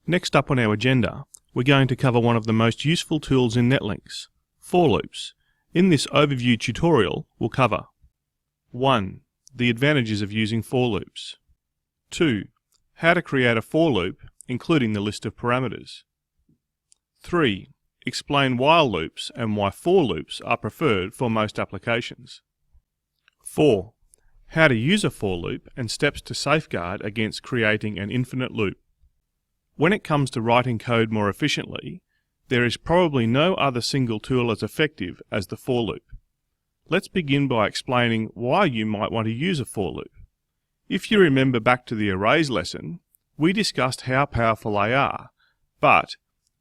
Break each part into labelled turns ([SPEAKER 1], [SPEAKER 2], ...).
[SPEAKER 1] Next up on our agenda, we're going to cover one of the most useful tools in NetLinks, for loops. In this overview tutorial, we'll cover 1. The advantages of using for loops. 2. How to create a for loop, including the list of parameters. 3. Explain while loops and why for loops are preferred for most applications. 4. How to use a for loop and steps to safeguard against creating an infinite loop. When it comes to writing code more efficiently, there is probably no other single tool as effective as the for loop. Let's begin by explaining why you might want to use a for loop. If you remember back to the arrays lesson, we discussed how powerful they are, but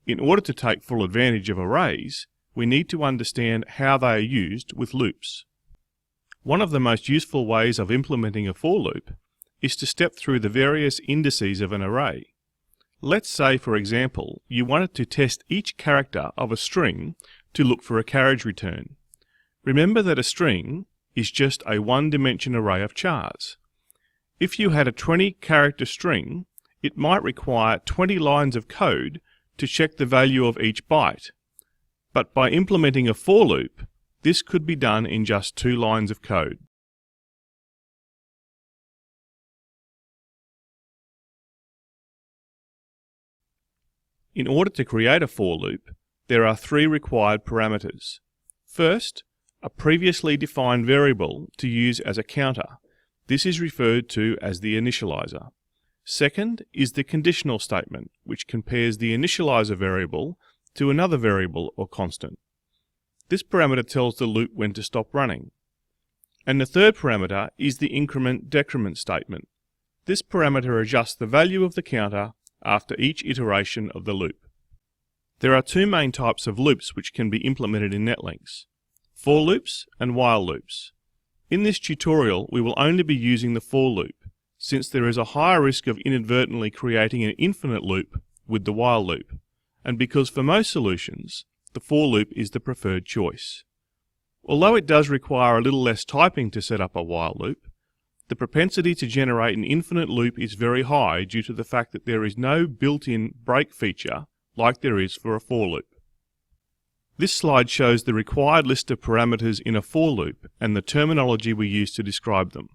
[SPEAKER 1] in order to take full advantage of arrays, we need to understand how they are used with loops. One of the most useful ways of implementing a for loop is to step through the various indices of an array. Let's say, for example, you wanted to test each character of a string to look for a carriage return. Remember that a string is just a one-dimension array of chars. If you had a 20-character string, it might require 20 lines of code to check the value of each byte. But by implementing a for loop, this could be done in just 2 lines of code. In order to create a for loop, there are 3 required parameters. First, a previously defined variable to use as a counter. This is referred to as the initializer. Second is the conditional statement, which compares the initializer variable to another variable or constant. This parameter tells the loop when to stop running. And the third parameter is the increment-decrement statement. This parameter adjusts the value of the counter after each iteration of the loop. There are 2 main types of loops which can be implemented in NetLinks: for loops and while loops. In this tutorial, we will only be using the for loop, since there is a higher risk of inadvertently creating an infinite loop with the while loop, and because for most solutions, the for loop is the preferred choice. Although it does require a little less typing to set up a while loop, the propensity to generate an infinite loop is very high due to the fact that there is no built-in break feature like there is for a for loop. This slide shows the required list of parameters in a for loop and the terminology we use to describe them.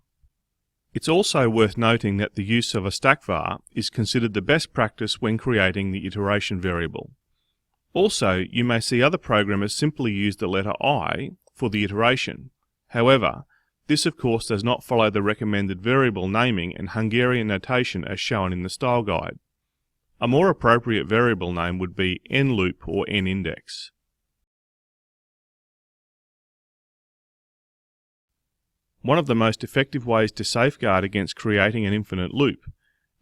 [SPEAKER 1] It's also worth noting that the use of a stack var is considered the best practice when creating the iteration variable. Also, you may see other programmers simply use the letter I for the iteration. However, this of course does not follow the recommended variable naming and Hungarian notation as shown in the style guide. A more appropriate variable name would be nloop or nindex. One of the most effective ways to safeguard against creating an infinite loop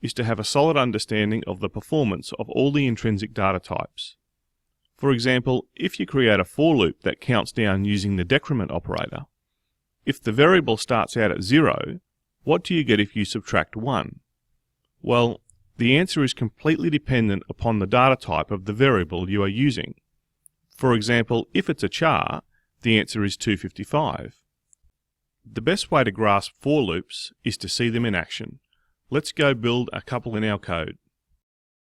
[SPEAKER 1] is to have a solid understanding of the performance of all the intrinsic data types. For example, if you create a for loop that counts down using the decrement operator, if the variable starts out at 0, what do you get if you subtract 1? Well, the answer is completely dependent upon the data type of the variable you are using. For example, if it's a char, the answer is 255. The best way to grasp for loops is to see them in action. Let's go build a couple in our code.